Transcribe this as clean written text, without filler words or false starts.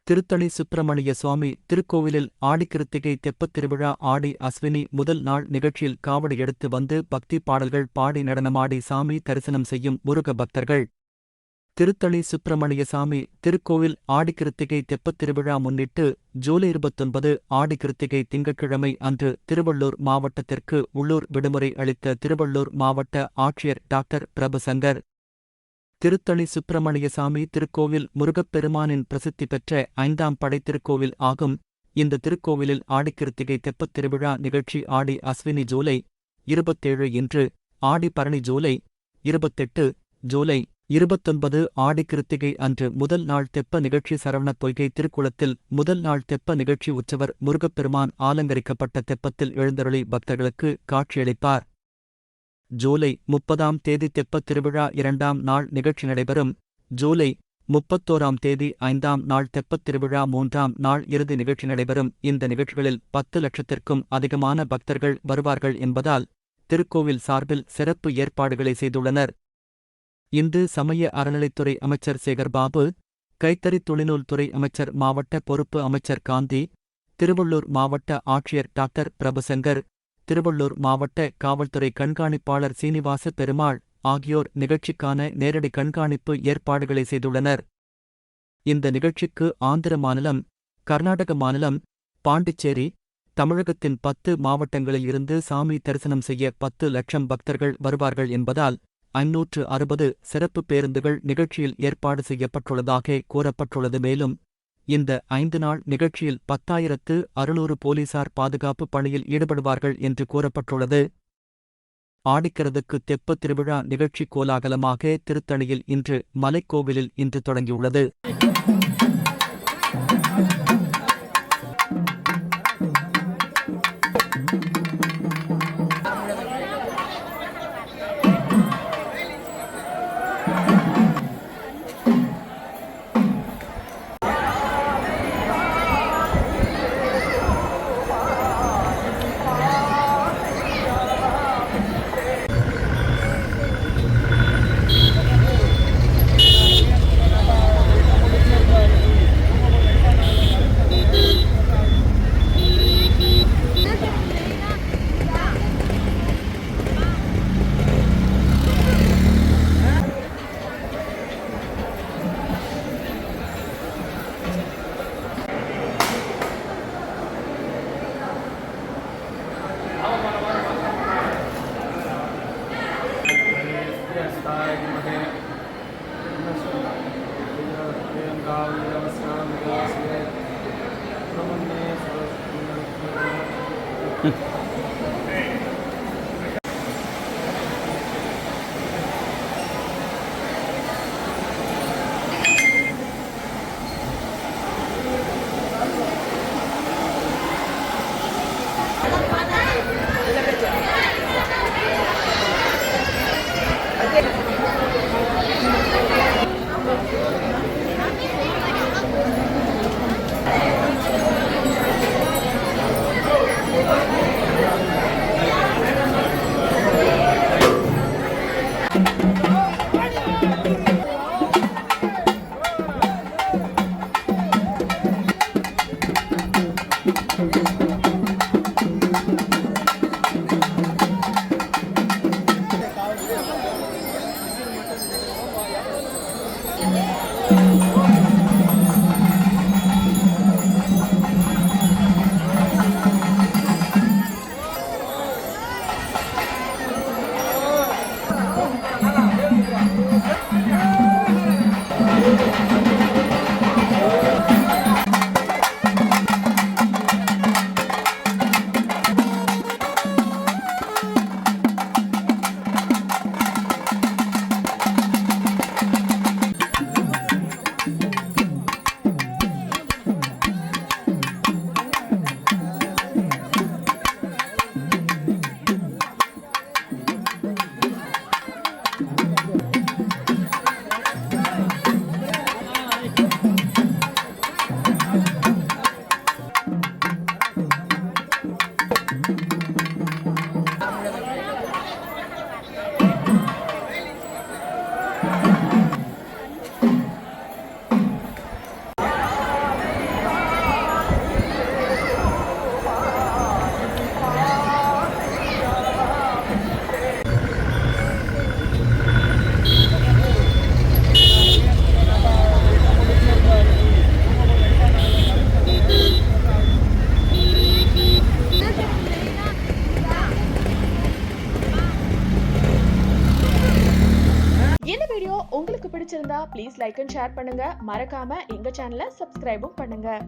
திருத்தணி சுப்பிரமணிய சுவாமி திருக்கோவிலில் ஆடிக்கிருத்திகை தெப்பத் திருவிழா ஆடி அஸ்வினி முதல் நாள் நிகழ்ச்சியில் காவடி எடுத்து வந்து பக்தி பாடல்கள் பாடி நடனமாடி சாமி தரிசனம் செய்யும் முருக பக்தர்கள். திருத்தணி சுப்பிரமணிய சாமி திருக்கோவில் ஆடிக்கிருத்திகை தெப்பத் திருவிழா முன்னிட்டு ஜூலை 29 ஆடிக்கிருத்திகை திங்கட்கிழமை அன்று திருவள்ளூர் மாவட்டத்திற்கு உள்ளூர் விடுமுறை அளித்த திருவள்ளூர் மாவட்ட ஆட்சியர் டாக்டர் பிரபுசங்கர். திருத்தணி சுப்பிரமணியசாமி திருக்கோவில் முருகப்பெருமானின் பிரசித்தி பெற்ற 5ஆம் படை திருக்கோவில் ஆகும். இந்த திருக்கோவிலில் ஆடிக்கிருத்திகை தெப்பத் திருவிழா நிகழ்ச்சி ஆடி அஸ்வினி ஜூலை 27 இன்று, ஆடி பரணி ஜூலை 28, ஜூலை 29 ஆடிக்கிருத்திகை அன்று முதல் நாள் தெப்ப நிகழ்ச்சி. சரவணப் பொய்கை திருக்குளத்தில் முதல் நாள் தெப்ப நிகழ்ச்சி. உற்சவர் முருகப்பெருமான் ஆலங்கரிக்கப்பட்ட தெப்பத்தில் எழுந்தருளி பக்தர்களுக்கு காட்சியளிப்பார். ஜூலை 30ஆம் தேதி தெப்பத் திருவிழா 2ஆம் நாள் நிகழ்ச்சி நடைபெறும். ஜூலை 31ஆம் தேதி 5ஆம் நாள் தெப்பத் திருவிழா 3ஆம் நாள் இறுதி நிகழ்ச்சி நடைபெறும். இந்த நிகழ்ச்சிகளில் 10 லட்சத்திற்கும் அதிகமான பக்தர்கள் வருவார்கள் என்பதால் திருக்கோவில் சார்பில் சிறப்பு ஏற்பாடுகளை செய்துள்ளனர். இந்து சமய அறநிலைத்துறை அமைச்சர் சேகர்பாபு, கைத்தறி துணிநூல் துறை அமைச்சர் மாவட்ட பொறுப்பு அமைச்சர் காந்தி, திருவள்ளூர் மாவட்ட ஆட்சியர் டாக்டர் பிரபுசங்கர், திருவள்ளூர் மாவட்ட காவல்துறை கண்காணிப்பாளர் சீனிவாச பெருமாள் ஆகியோர் நிகழ்ச்சிக்கான நேரடி கண்காணிப்பு ஏற்பாடுகளை செய்துள்ளனர். இந்த நிகழ்ச்சிக்கு ஆந்திர மாநிலம், கர்நாடக மாநிலம், பாண்டிச்சேரி, தமிழகத்தின் 10 மாவட்டங்களில் இருந்து சாமி தரிசனம் செய்ய 10 லட்சம் பக்தர்கள் வருவார்கள் என்பதால் 560 சிறப்பு பேருந்துகள் நிகழ்ச்சியில் ஏற்பாடு செய்யப்பட்டுள்ளதாக கூறப்பட்டுள்ளது. மேலும் இந்த 5 நாள் நிகழ்ச்சியில் 10,600 போலீசார் பாதுகாப்பு பணியில் ஈடுபடுவார்கள் என்று கூறப்பட்டுள்ளது. ஆடிக்கிறதுக்கு தெப்பத் திருவிழா நிகழ்ச்சி கோலாகலமாக திருத்தணியில் இன்று, மலைக்கோவிலில் இன்று தொடங்கியுள்ளது. உங்களுக்கு பிடிச்சிருந்தா ப்ளீஸ் லைக் அண்ட் ஷேர் பண்ணுங்க. மறக்காம எங்க சேனலை சப்ஸ்கிரைபும் பண்ணுங்க.